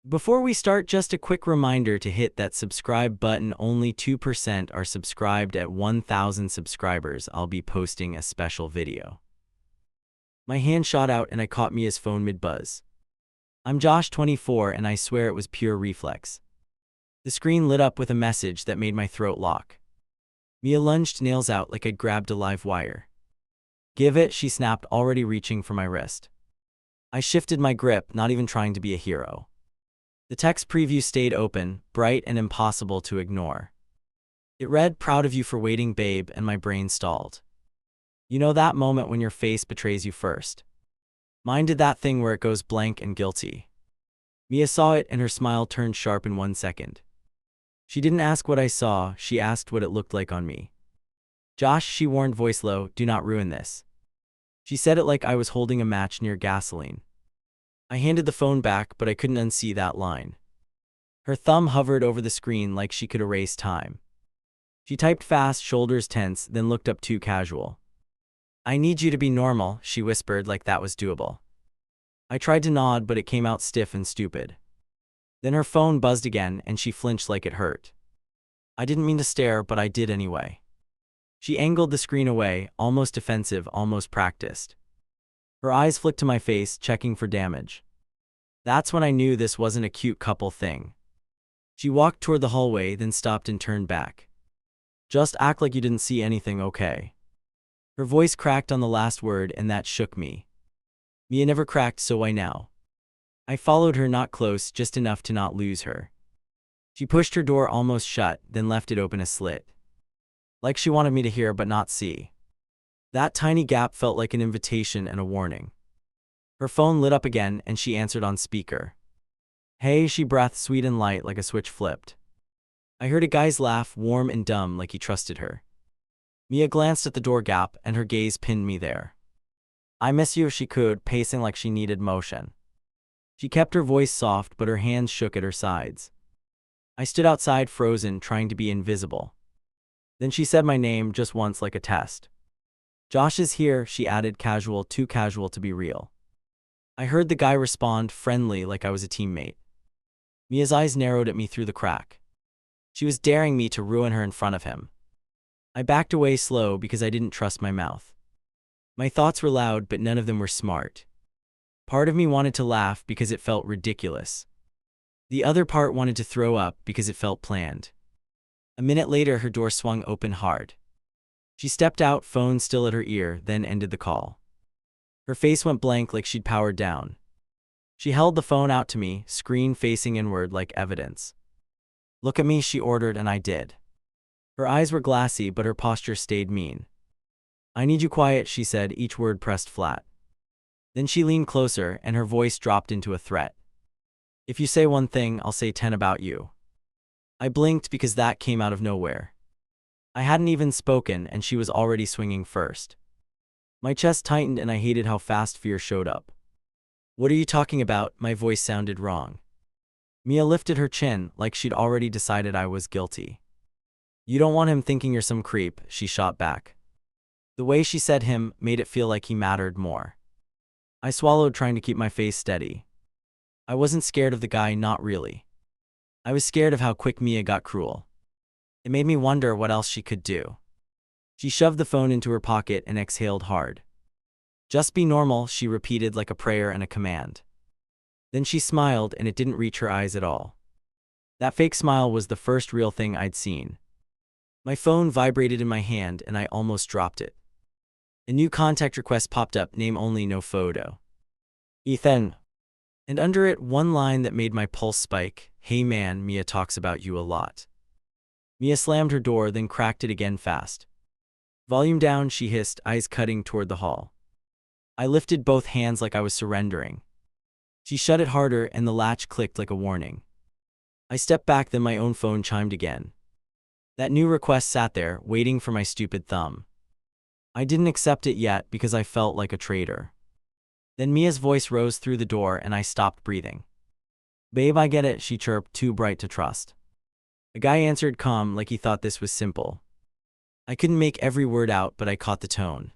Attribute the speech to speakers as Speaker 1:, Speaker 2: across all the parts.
Speaker 1: Before we start, just a quick reminder to hit that subscribe button. Only 2% are subscribed. At 1,000 subscribers, I'll be posting a special video. My hand shot out and I caught Mia's phone mid-buzz. I'm Josh, 24, and I swear it was pure reflex. The screen lit up with a message that made my throat lock. Mia lunged, nails out like I'd grabbed a live wire. "Give it," she snapped, already reaching for my wrist. I shifted my grip, not even trying to be a hero. The text preview stayed open, bright and impossible to ignore. It read, "Proud of you for waiting, babe," and my brain stalled. You know that moment when your face betrays you first? Mine did that thing where it goes blank and guilty. Mia saw it and her smile turned sharp in 1 second. She didn't ask what I saw, she asked what it looked like on me. "Josh," she warned, voice low, "do not ruin this." She said it like I was holding a match near gasoline. I handed the phone back, but I couldn't unsee that line. Her thumb hovered over the screen like she could erase time. She typed fast, shoulders tense, then looked up too casual. "I need you to be normal," she whispered, like that was doable. I tried to nod, but it came out stiff and stupid. Then her phone buzzed again, and she flinched like it hurt. I didn't mean to stare, but I did anyway. She angled the screen away, almost defensive, almost practiced. Her eyes flicked to my face, checking for damage. That's when I knew this wasn't a cute couple thing. She walked toward the hallway, then stopped and turned back. "Just act like you didn't see anything, okay?" Her voice cracked on the last word, and that shook me. Mia never cracked, so why now? I followed her, not close, just enough to not lose her. She pushed her door almost shut, then left it open a slit. Like she wanted me to hear but not see. That tiny gap felt like an invitation and a warning. Her phone lit up again, and she answered on speaker. "Hey," she breathed, sweet and light, like a switch flipped. I heard a guy's laugh, warm and dumb, like he trusted her. Mia glanced at the door gap, and her gaze pinned me there. "I miss you," she cooed, pacing like she needed motion. She kept her voice soft, but her hands shook at her sides. I stood outside, frozen, trying to be invisible. Then she said my name just once, like a test. "Josh is here," she added, casual, too casual to be real. I heard the guy respond, friendly, like I was a teammate. Mia's eyes narrowed at me through the crack. She was daring me to ruin her in front of him. I backed away slow because I didn't trust my mouth. My thoughts were loud, but none of them were smart. Part of me wanted to laugh because it felt ridiculous. The other part wanted to throw up because it felt planned. A minute later, her door swung open hard. She stepped out, phone still at her ear, then ended the call. Her face went blank like she'd powered down. She held the phone out to me, screen facing inward like evidence. "Look at me," she ordered, and I did. Her eyes were glassy, but her posture stayed mean. "I need you quiet," she said, each word pressed flat. Then she leaned closer, and her voice dropped into a threat. "If you say one thing, I'll say 10 about you." I blinked because that came out of nowhere. I hadn't even spoken, and she was already swinging first. My chest tightened, and I hated how fast fear showed up. "What are you talking about?" My voice sounded wrong. Mia lifted her chin, like she'd already decided I was guilty. "You don't want him thinking you're some creep," she shot back. The way she said him made it feel like he mattered more. I swallowed, trying to keep my face steady. I wasn't scared of the guy, not really. I was scared of how quick Mia got cruel. It made me wonder what else she could do. She shoved the phone into her pocket and exhaled hard. "Just be normal," she repeated like a prayer and a command. Then she smiled, and it didn't reach her eyes at all. That fake smile was the first real thing I'd seen. My phone vibrated in my hand, and I almost dropped it. A new contact request popped up, name only, no photo. "Ethan." And under it, one line that made my pulse spike, "Hey man, Mia talks about you a lot." Mia slammed her door, then cracked it again fast. "Volume down," she hissed, eyes cutting toward the hall. I lifted both hands like I was surrendering. She shut it harder, and the latch clicked like a warning. I stepped back, then my own phone chimed again. That new request sat there, waiting for my stupid thumb. I didn't accept it yet because I felt like a traitor. Then Mia's voice rose through the door, and I stopped breathing. "Babe, I get it," she chirped, too bright to trust. A guy answered, calm, like he thought this was simple. I couldn't make every word out, but I caught the tone.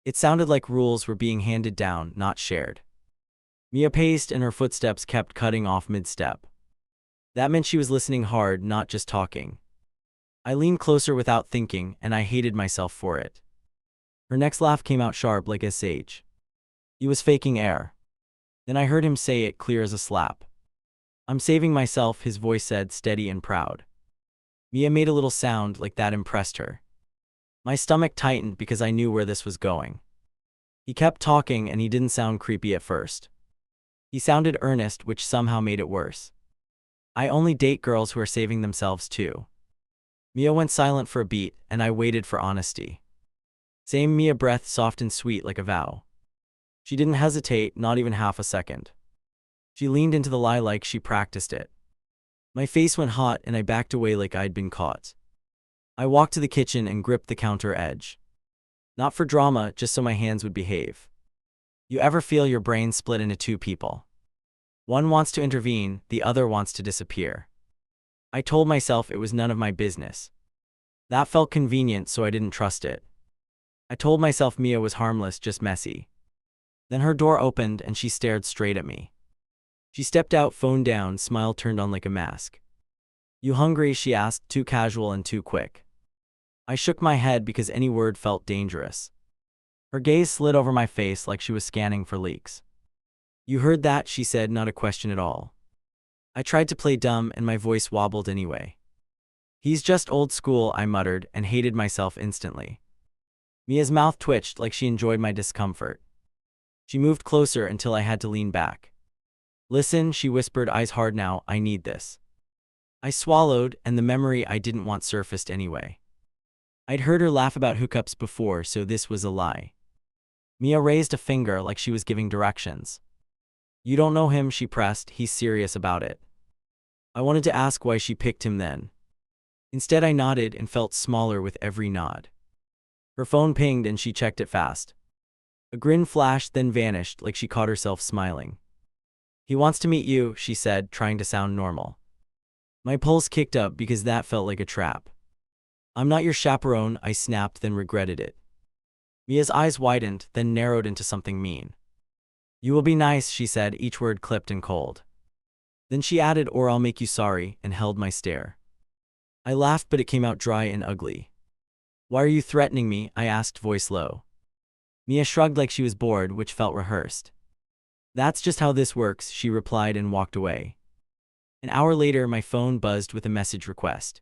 Speaker 1: It sounded like rules were being handed down, not shared. Mia paced and her footsteps kept cutting off mid-step. That meant she was listening hard, not just talking. I leaned closer without thinking, and I hated myself for it. Her next laugh came out sharp like a sage. He was faking air. Then I heard him say it clear as a slap. "I'm saving myself," his voice said, steady and proud. Mia made a little sound like that impressed her. My stomach tightened because I knew where this was going. He kept talking and he didn't sound creepy at first. He sounded earnest, which somehow made it worse. "I only date girls who are saving themselves too." Mia went silent for a beat, and I waited for honesty. Same. Mia breath soft and sweet like a vow. She didn't hesitate, not even half a second. She leaned into the lie like she practiced it. My face went hot and I backed away like I'd been caught. I walked to the kitchen and gripped the counter edge. Not for drama, just so my hands would behave. You ever feel your brain split into two people? One wants to intervene, the other wants to disappear. I told myself it was none of my business. That felt convenient, so I didn't trust it. I told myself Mia was harmless, just messy. Then her door opened and she stared straight at me. She stepped out, phone down, smile turned on like a mask. "You hungry?" she asked, too casual and too quick. I shook my head because any word felt dangerous. Her gaze slid over my face like she was scanning for leaks. "You heard that?" she said, not a question at all. I tried to play dumb and my voice wobbled anyway. "He's just old school," I muttered and hated myself instantly. Mia's mouth twitched like she enjoyed my discomfort. She moved closer until I had to lean back. "Listen," she whispered, eyes hard now, "I need this." I swallowed, and the memory I didn't want surfaced anyway. I'd heard her laugh about hookups before, so this was a lie. Mia raised a finger like she was giving directions. "You don't know him," she pressed, "he's serious about it." I wanted to ask why she picked him then. Instead I nodded and felt smaller with every nod. Her phone pinged and she checked it fast. A grin flashed, then vanished like she caught herself smiling. "He wants to meet you," she said, trying to sound normal. My pulse kicked up because that felt like a trap. "I'm not your chaperone," I snapped, then regretted it. Mia's eyes widened, then narrowed into something mean. "You will be nice," she said, each word clipped and cold. Then she added, "or I'll make you sorry," and held my stare. I laughed, but it came out dry and ugly. "Why are you threatening me?" I asked, voice low. Mia shrugged like she was bored, which felt rehearsed. "That's just how this works," she replied and walked away. An hour later, my phone buzzed with a message request.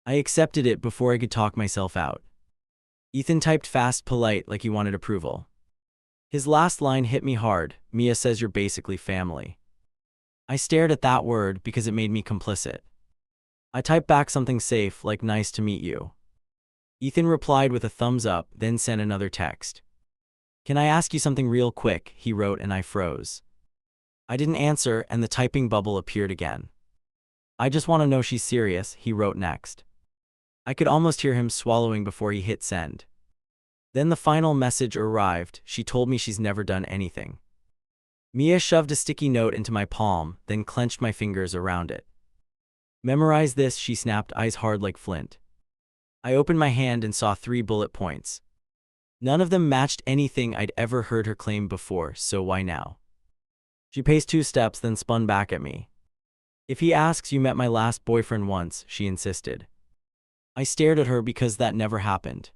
Speaker 1: I accepted it before I could talk myself out. Ethan typed fast, polite, like he wanted approval. His last line hit me hard. "Mia says you're basically family." I stared at that word because it made me complicit. I typed back something safe, like "nice to meet you." Ethan replied with a thumbs up, then sent another text. "Can I ask you something real quick?" he wrote, and I froze. I didn't answer, and the typing bubble appeared again. "I just want to know she's serious," he wrote next. I could almost hear him swallowing before he hit send. Then the final message arrived. She told me she's never done anything. Mia shoved a sticky note into my palm, then clenched my fingers around it. "Memorize this," she snapped, eyes hard like flint. I opened my hand and saw 3 bullet points. None of them matched anything I'd ever heard her claim before, so why now? She paced 2 steps, then spun back at me. "If he asks, you met my last boyfriend once," she insisted. I stared at her because that never happened.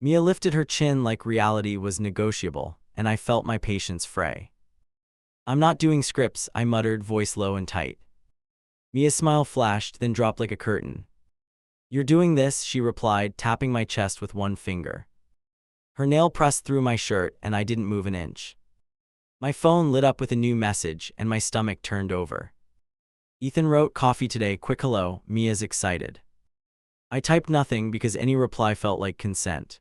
Speaker 1: Mia lifted her chin like reality was negotiable, and I felt my patience fray. "I'm not doing scripts," I muttered, voice low and tight. Mia's smile flashed, then dropped like a curtain. "You're doing this," she replied, tapping my chest with one finger. Her nail pressed through my shirt, and I didn't move an inch. My phone lit up with a new message, and my stomach turned over. Ethan wrote, "Coffee today, quick hello, Mia's excited." I typed nothing because any reply felt like consent.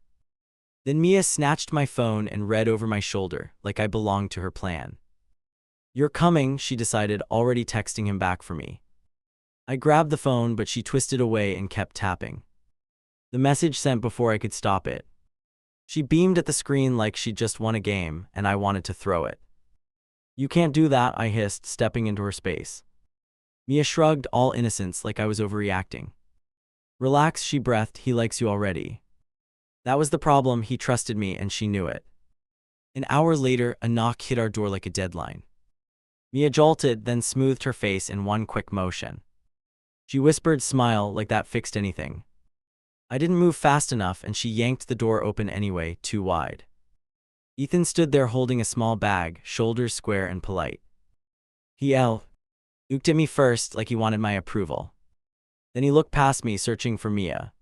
Speaker 1: Then Mia snatched my phone and read over my shoulder, like I belonged to her plan. "You're coming," she decided, already texting him back for me. I grabbed the phone, but she twisted away and kept tapping. The message sent before I could stop it. She beamed at the screen like she'd just won a game, and I wanted to throw it. "You can't do that," I hissed, stepping into her space. Mia shrugged, all innocence, like I was overreacting. "Relax," she breathed, "he likes you already." That was the problem, he trusted me and she knew it. An hour later, a knock hit our door like a deadline. Mia jolted, then smoothed her face in one quick motion. She whispered, "Smile," like that fixed anything. I didn't move fast enough, and she yanked the door open anyway, too wide. Ethan stood there holding a small bag, shoulders square and polite. He looked at me first, like he wanted my approval. Then he looked past me, searching for Mia.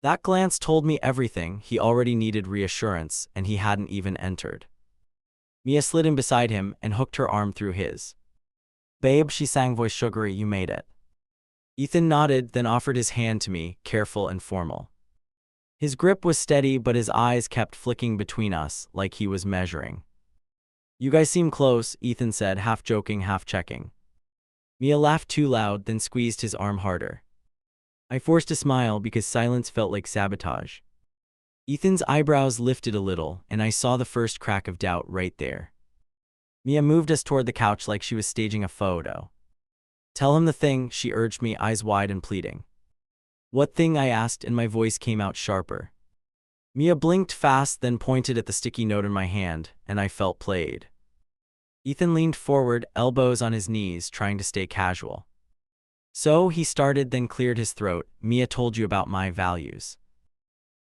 Speaker 1: That glance told me everything. He already needed reassurance, and he hadn't even entered. Mia slid in beside him and hooked her arm through his. "Babe," she sang, voice sugary, "you made it." Ethan nodded, then offered his hand to me, careful and formal. His grip was steady, but his eyes kept flicking between us, like he was measuring. "You guys seem close," Ethan said, half joking, half checking. Mia laughed too loud, then squeezed his arm harder. I forced a smile because silence felt like sabotage. Ethan's eyebrows lifted a little, and I saw the first crack of doubt right there. Mia moved us toward the couch like she was staging a photo. "Tell him the thing," she urged me, eyes wide and pleading. "What thing?" I asked, and my voice came out sharper. Mia blinked fast, then pointed at the sticky note in my hand, and I felt played. Ethan leaned forward, elbows on his knees, trying to stay casual. "So," he started, then cleared his throat, "Mia told you about my values."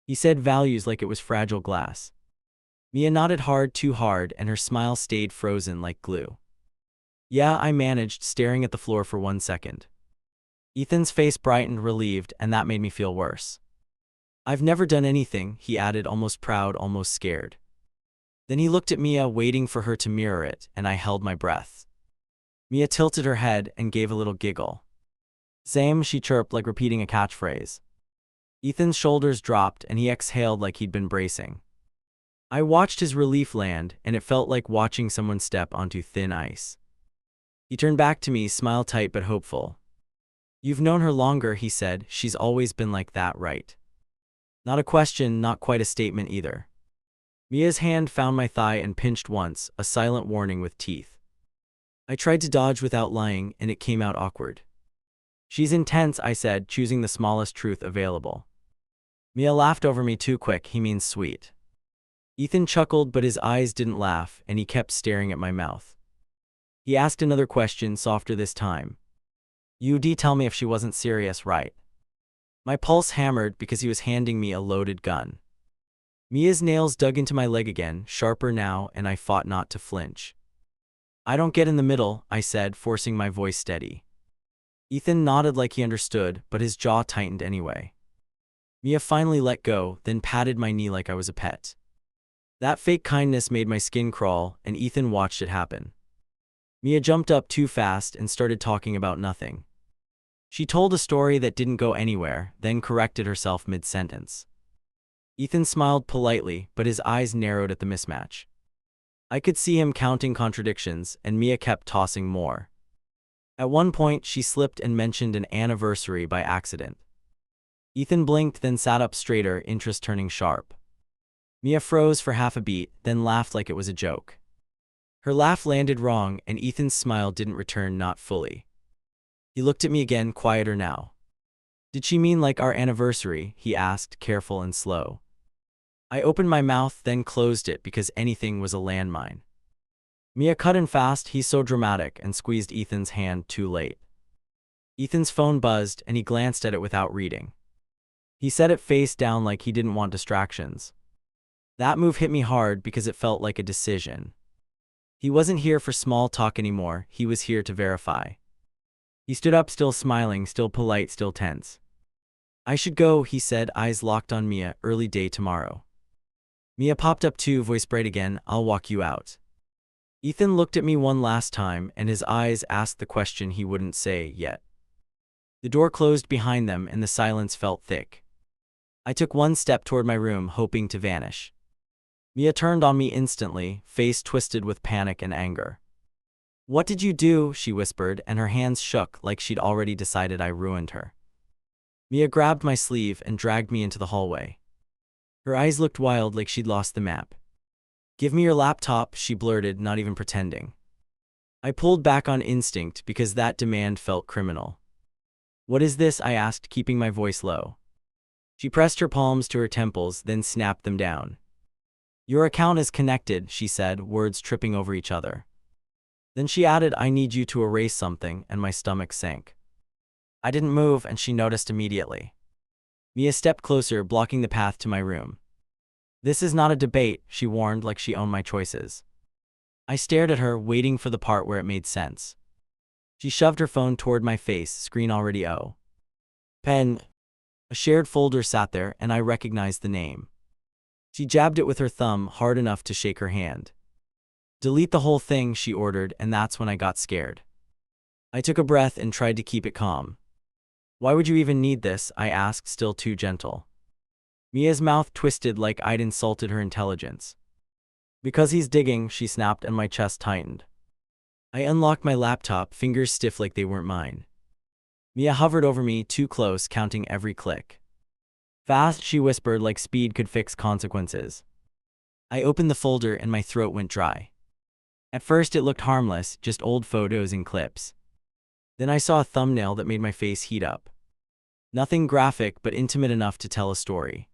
Speaker 1: He said values like it was fragile glass. Mia nodded hard, too hard, and her smile stayed frozen like glue. "Yeah," I managed, staring at the floor for 1 second. Ethan's face brightened, relieved, and that made me feel worse. "I've never done anything," he added, almost proud, almost scared. Then he looked at Mia, waiting for her to mirror it, and I held my breath. Mia tilted her head and gave a little giggle. "Same," she chirped, like repeating a catchphrase. Ethan's shoulders dropped, and he exhaled like he'd been bracing. I watched his relief land, and it felt like watching someone step onto thin ice. He turned back to me, smile tight but hopeful. "You've known her longer," he said. "She's always been like that, right?" Not a question, not quite a statement either. Mia's hand found my thigh and pinched once, a silent warning with teeth. I tried to dodge without lying, and it came out awkward. "She's intense," I said, choosing the smallest truth available. Mia laughed over me, too quick. "He means sweet." Ethan chuckled, but his eyes didn't laugh, and he kept staring at my mouth. He asked another question, softer this time. "You'd tell me if she wasn't serious, right?" My pulse hammered because he was handing me a loaded gun. Mia's nails dug into my leg again, sharper now, and I fought not to flinch. "I don't get in the middle," I said, forcing my voice steady. Ethan nodded like he understood, but his jaw tightened anyway. Mia finally let go, then patted my knee like I was a pet. That fake kindness made my skin crawl, and Ethan watched it happen. Mia jumped up too fast and started talking about nothing. She told a story that didn't go anywhere, then corrected herself mid-sentence. Ethan smiled politely, but his eyes narrowed at the mismatch. I could see him counting contradictions, and Mia kept tossing more. At one point, she slipped and mentioned an anniversary by accident. Ethan blinked, then sat up straighter, interest turning sharp. Mia froze for half a beat, then laughed like it was a joke. Her laugh landed wrong, and Ethan's smile didn't return, not fully. He looked at me again, quieter now. "Did she mean like our anniversary?" he asked, careful and slow. I opened my mouth, then closed it because anything was a landmine. Mia cut in fast. "He's so dramatic," and squeezed Ethan's hand too late. Ethan's phone buzzed, and he glanced at it without reading. He set it face down like he didn't want distractions. That move hit me hard because it felt like a decision. He wasn't here for small talk anymore, he was here to verify. He stood up, still smiling, still polite, still tense. "I should go," he said, eyes locked on Mia. "Early day tomorrow." Mia popped up too, voice bright again. "I'll walk you out." Ethan looked at me one last time, and his eyes asked the question he wouldn't say yet. The door closed behind them, and the silence felt thick. I took one step toward my room, hoping to vanish. Mia turned on me instantly, face twisted with panic and anger. "What did you do?" she whispered, and her hands shook like she'd already decided I ruined her. Mia grabbed my sleeve and dragged me into the hallway. Her eyes looked wild, like she'd lost the map. "Give me your laptop," she blurted, not even pretending. I pulled back on instinct because that demand felt criminal. "What is this?" I asked, keeping my voice low. She pressed her palms to her temples, then snapped them down. Your account is connected, she said, words tripping over each other. Then she added, I need you to erase something, and my stomach sank. I didn't move, and she noticed immediately. Mia stepped closer, blocking the path to my room. This is not a debate, she warned like she owned my choices. I stared at her, waiting for the part where it made sense. She shoved her phone toward my face, screen already open. A shared folder sat there, and I recognized the name. She jabbed it with her thumb, hard enough to shake her hand. Delete the whole thing, she ordered, and that's when I got scared. I took a breath and tried to keep it calm. Why would you even need this? I asked, still too gentle. Mia's mouth twisted like I'd insulted her intelligence. Because he's digging, she snapped, and my chest tightened. I unlocked my laptop, fingers stiff like they weren't mine. Mia hovered over me, too close, counting every click. Fast, she whispered, like speed could fix consequences. I opened the folder and my throat went dry. At first it looked harmless, just old photos and clips. Then I saw a thumbnail that made my face heat up. Nothing graphic, but intimate enough to tell a story.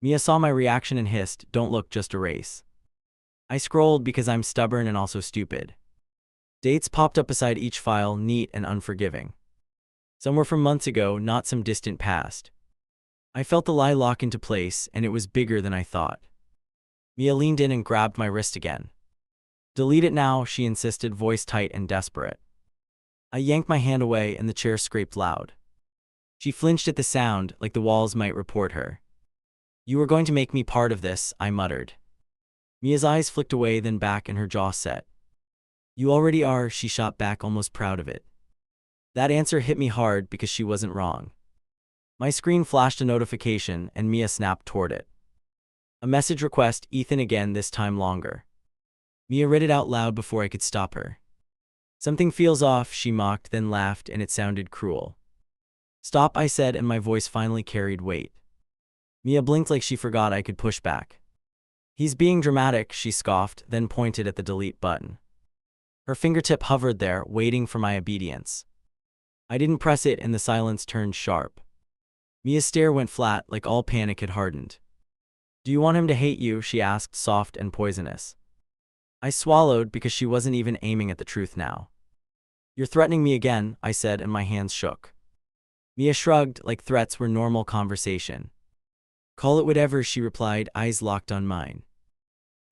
Speaker 1: Mia saw my reaction and hissed, "Don't look, just erase." I scrolled because I'm stubborn and also stupid. Dates popped up beside each file, neat and unforgiving. Some were from months ago, not some distant past. I felt the lie lock into place, and it was bigger than I thought. Mia leaned in and grabbed my wrist again. Delete it now, she insisted, voice tight and desperate. I yanked my hand away and the chair scraped loud. She flinched at the sound, like the walls might report her. You were going to make me part of this, I muttered. Mia's eyes flicked away, then back, and her jaw set. You already are, she shot back, almost proud of it. That answer hit me hard because she wasn't wrong. My screen flashed a notification and Mia snapped toward it. A message request, Ethan again, this time longer. Mia read it out loud before I could stop her. Something feels off, she mocked, then laughed, and it sounded cruel. Stop, I said, and my voice finally carried weight. Mia blinked like she forgot I could push back. He's being dramatic, she scoffed, then pointed at the delete button. Her fingertip hovered there, waiting for my obedience. I didn't press it and the silence turned sharp. Mia's stare went flat, like all panic had hardened. Do you want him to hate you? She asked, soft and poisonous. I swallowed because she wasn't even aiming at the truth now. You're threatening me again, I said, and my hands shook. Mia shrugged, like threats were normal conversation. Call it whatever, she replied, eyes locked on mine.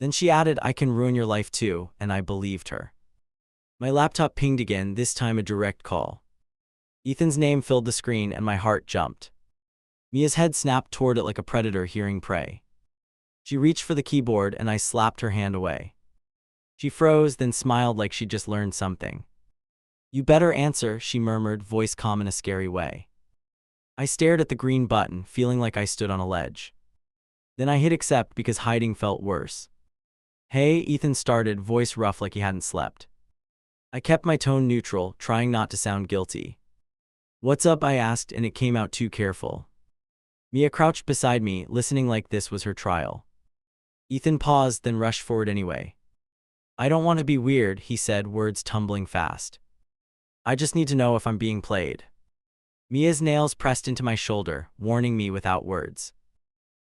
Speaker 1: Then she added, I can ruin your life too, and I believed her. My laptop pinged again, this time a direct call. Ethan's name filled the screen and my heart jumped. Mia's head snapped toward it like a predator hearing prey. She reached for the keyboard and I slapped her hand away. She froze, then smiled like she'd just learned something. You better answer, she murmured, voice calm in a scary way. I stared at the green button, feeling like I stood on a ledge. Then I hit accept because hiding felt worse. Hey, Ethan started, voice rough like he hadn't slept. I kept my tone neutral, trying not to sound guilty. What's up, I asked, and it came out too careful. Mia crouched beside me, listening like this was her trial. Ethan paused, then rushed forward anyway. I don't want to be weird, he said, words tumbling fast. I just need to know if I'm being played. Mia's nails pressed into my shoulder, warning me without words.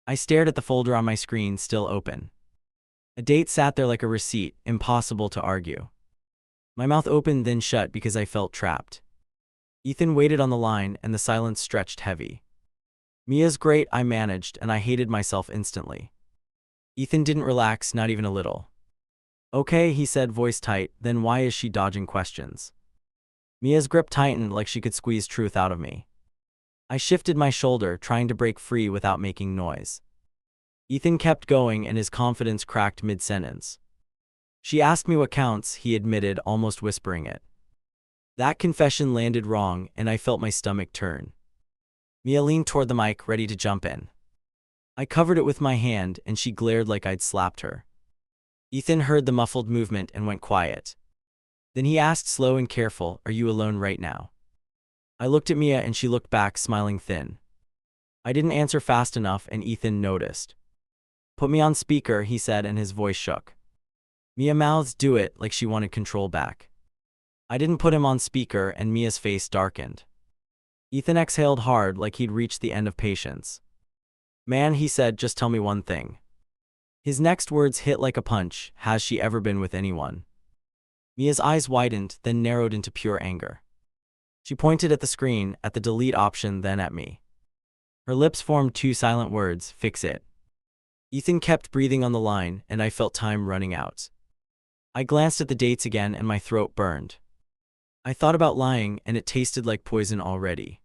Speaker 1: I stared at the folder on my screen, still open. A date sat there like a receipt, impossible to argue. My mouth opened then shut because I felt trapped. Ethan waited on the line and the silence stretched heavy. Mia's great, I managed, and I hated myself instantly. Ethan didn't relax, not even a little. Okay, he said, voice tight, then why is she dodging questions? Mia's grip tightened like she could squeeze truth out of me. I shifted my shoulder, trying to break free without making noise. Ethan kept going and his confidence cracked mid-sentence. She asked me what counts, he admitted, almost whispering it. That confession landed wrong and I felt my stomach turn. Mia leaned toward the mic, ready to jump in. I covered it with my hand and she glared like I'd slapped her. Ethan heard the muffled movement and went quiet. Then he asked, slow and careful, are you alone right now? I looked at Mia and she looked back, smiling thin. I didn't answer fast enough and Ethan noticed. Put me on speaker, he said, and his voice shook. Mia mouthed, do it, like she wanted control back. I didn't put him on speaker and Mia's face darkened. Ethan exhaled hard like he'd reached the end of patience. Man, he said, just tell me one thing. His next words hit like a punch. Has she ever been with anyone? Mia's eyes widened, then narrowed into pure anger. She pointed at the screen, at the delete option, then at me. Her lips formed two silent words, fix it. Ethan kept breathing on the line, and I felt time running out. I glanced at the dates again and my throat burned. I thought about lying, and it tasted like poison already.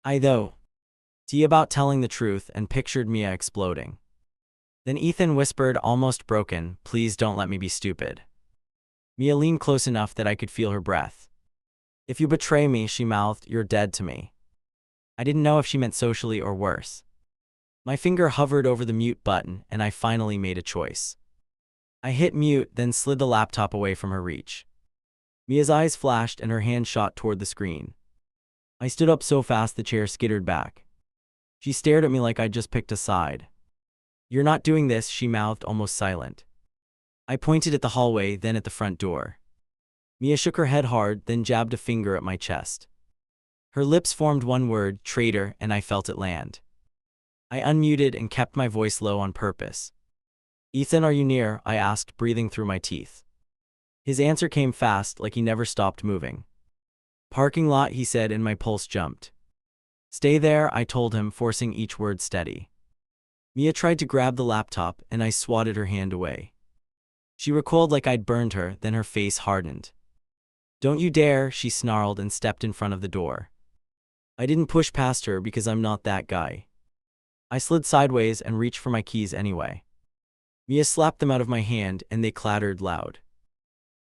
Speaker 1: About telling the truth and pictured Mia exploding. Then Ethan whispered, almost broken, please don't let me be stupid. Mia leaned close enough that I could feel her breath. If you betray me, she mouthed, you're dead to me. I didn't know if she meant socially or worse. My finger hovered over the mute button, and I finally made a choice. I hit mute, then slid the laptop away from her reach. Mia's eyes flashed and her hand shot toward the screen. I stood up so fast the chair skittered back. She stared at me like I'd just picked a side. You're not doing this, she mouthed, almost silent. I pointed at the hallway, then at the front door. Mia shook her head hard, then jabbed a finger at my chest. Her lips formed one word, traitor, and I felt it land. I unmuted and kept my voice low on purpose. Ethan, are you near? I asked, breathing through my teeth. His answer came fast, like he never stopped moving. Parking lot, he said, and my pulse jumped. Stay there, I told him, forcing each word steady. Mia tried to grab the laptop, and I swatted her hand away. She recoiled like I'd burned her, then her face hardened. Don't you dare, she snarled and stepped in front of the door. I didn't push past her because I'm not that guy. I slid sideways and reached for my keys anyway. Mia slapped them out of my hand, and they clattered loud.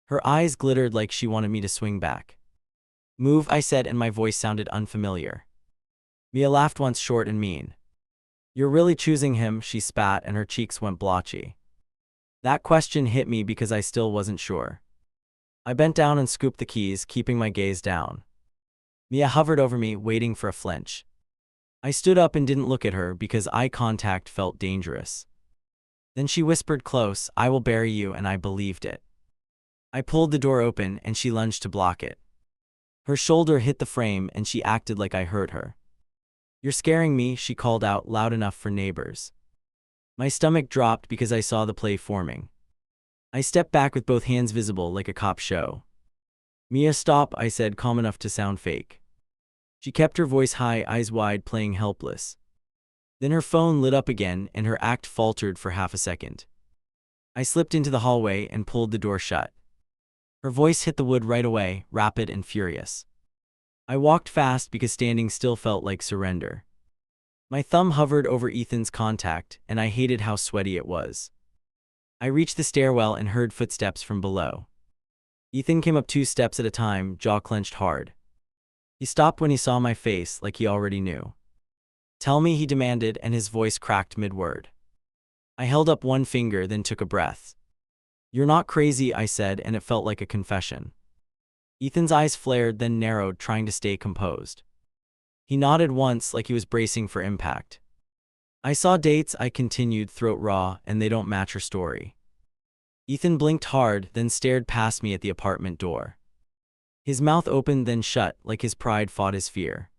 Speaker 1: Her eyes glittered like she wanted me to swing back. Move, I said, and my voice sounded unfamiliar. Mia laughed once, short and mean. You're really choosing him, she spat, and her cheeks went blotchy. That question hit me because I still wasn't sure. I bent down and scooped the keys, keeping my gaze down. Mia hovered over me, waiting for a flinch. I stood up and didn't look at her because eye contact felt dangerous. Then she whispered close, I will bury you, and I believed it. I pulled the door open, and she lunged to block it. Her shoulder hit the frame, and she acted like I heard her. You're scaring me, she called out, loud enough for neighbors. My stomach dropped because I saw the play forming. I stepped back with both hands visible like a cop show. Mia, stop, I said, calm enough to sound fake. She kept her voice high, eyes wide, playing helpless. Then her phone lit up again, and her act faltered for half a second. I slipped into the hallway and pulled the door shut. Her voice hit the wood right away, rapid and furious. I walked fast because standing still felt like surrender. My thumb hovered over Ethan's contact, and I hated how sweaty it was. I reached the stairwell and heard footsteps from below. Ethan came up 2 steps at a time, jaw clenched hard. He stopped when he saw my face, like he already knew. Tell me, he demanded, and his voice cracked mid-word. I held up one finger, then took a breath. You're not crazy, I said, and it felt like a confession. Ethan's eyes flared, then narrowed, trying to stay composed. He nodded once, like he was bracing for impact. I saw dates, I continued, throat raw, and they don't match her story. Ethan blinked hard, then stared past me at the apartment door. His mouth opened, then shut, like his pride fought his fear.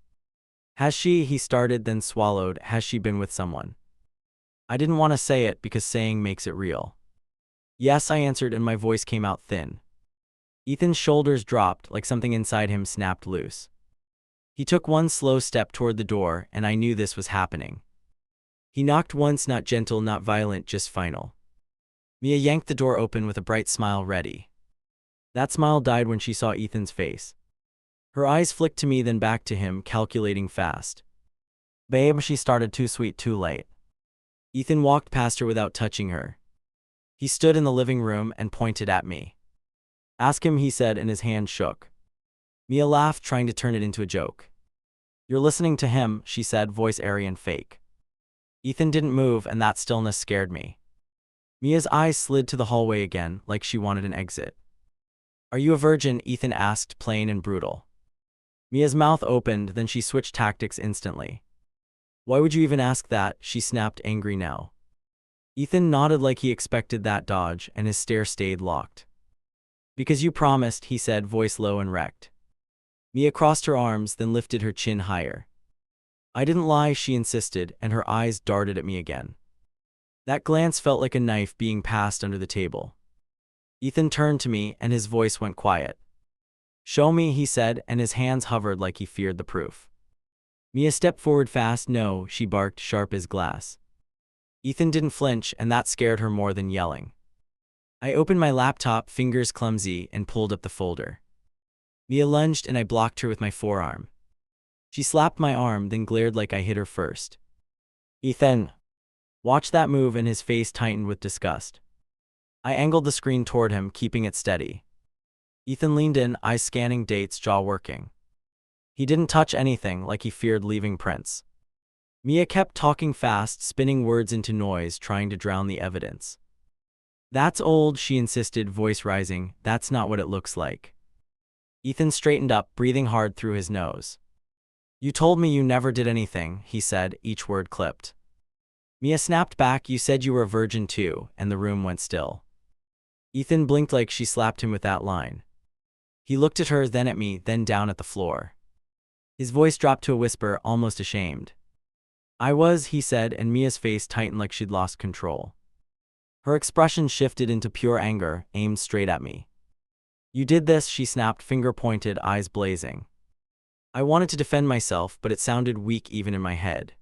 Speaker 1: Has she, he started, then swallowed, has she been with someone? I didn't want to say it because saying makes it real. Yes, I answered, and my voice came out thin. Ethan's shoulders dropped, like something inside him snapped loose. He took one slow step toward the door, and I knew this was happening. He knocked once, not gentle, not violent, just final. Mia yanked the door open with a bright smile ready. That smile died when she saw Ethan's face. Her eyes flicked to me, then back to him, calculating fast. Babe, she started, too sweet, too late. Ethan walked past her without touching her. He stood in the living room and pointed at me. Ask him, he said, and his hand shook. Mia laughed, trying to turn it into a joke. You're listening to him, she said, voice airy and fake. Ethan didn't move, and that stillness scared me. Mia's eyes slid to the hallway again, like she wanted an exit. Are you a virgin? Ethan asked, plain and brutal. Mia's mouth opened, then she switched tactics instantly. Why would you even ask that? She snapped, angry now. Ethan nodded like he expected that dodge, and his stare stayed locked. Because you promised, he said, voice low and wrecked. Mia crossed her arms, then lifted her chin higher. I didn't lie, she insisted, and her eyes darted at me again. That glance felt like a knife being passed under the table. Ethan turned to me and his voice went quiet. "Show me," he said, and his hands hovered like he feared the proof. Mia stepped forward fast. "No," she barked, sharp as glass. Ethan didn't flinch, and that scared her more than yelling. I opened my laptop, fingers clumsy, and pulled up the folder. Mia lunged and I blocked her with my forearm. She slapped my arm, then glared like I hit her first. "Ethan!" Watch that move, and his face tightened with disgust. I angled the screen toward him, keeping it steady. Ethan leaned in, eyes scanning dates, jaw working. He didn't touch anything, like he feared leaving prints. Mia kept talking fast, spinning words into noise, trying to drown the evidence. "That's old," she insisted, voice rising. "That's not what it looks like." Ethan straightened up, breathing hard through his nose. "You told me you never did anything," he said, each word clipped. Mia snapped back, "You said you were a virgin too," and the room went still. Ethan blinked like she slapped him with that line. He looked at her, then at me, then down at the floor. His voice dropped to a whisper, almost ashamed. "I was," he said, and Mia's face tightened like she'd lost control. Her expression shifted into pure anger, aimed straight at me. "You did this," she snapped, finger pointed, eyes blazing. I wanted to defend myself, but it sounded weak even in my head.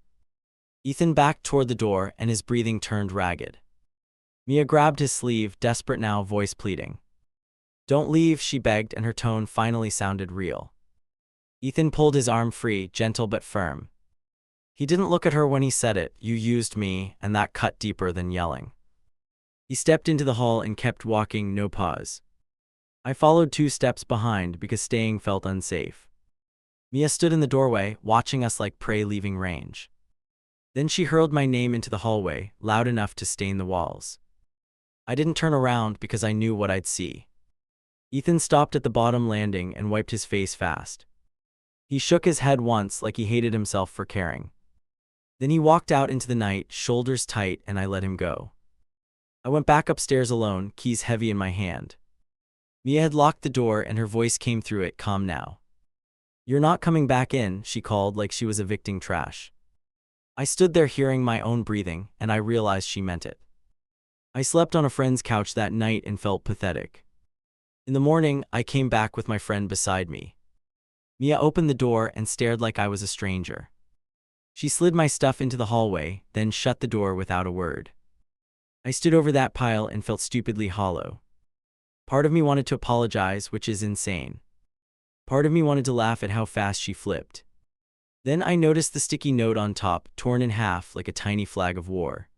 Speaker 1: Ethan backed toward the door, and his breathing turned ragged. Mia grabbed his sleeve, desperate now, voice pleading. "Don't leave," she begged, and her tone finally sounded real. Ethan pulled his arm free, gentle but firm. He didn't look at her when he said it. "You used me," and that cut deeper than yelling. He stepped into the hall and kept walking, no pause. I followed 2 steps behind because staying felt unsafe. Mia stood in the doorway, watching us like prey leaving range. Then she hurled my name into the hallway, loud enough to stain the walls. I didn't turn around because I knew what I'd see. Ethan stopped at the bottom landing and wiped his face fast. He shook his head once like he hated himself for caring. Then he walked out into the night, shoulders tight, and I let him go. I went back upstairs alone, keys heavy in my hand. Mia had locked the door and her voice came through it, calm now. "You're not coming back in," she called like she was evicting trash. I stood there hearing my own breathing, and I realized she meant it. I slept on a friend's couch that night and felt pathetic. In the morning, I came back with my friend beside me. Mia opened the door and stared like I was a stranger. She slid my stuff into the hallway, then shut the door without a word. I stood over that pile and felt stupidly hollow. Part of me wanted to apologize, which is insane. Part of me wanted to laugh at how fast she flipped. Then I noticed the sticky note on top, torn in half like a tiny flag of war.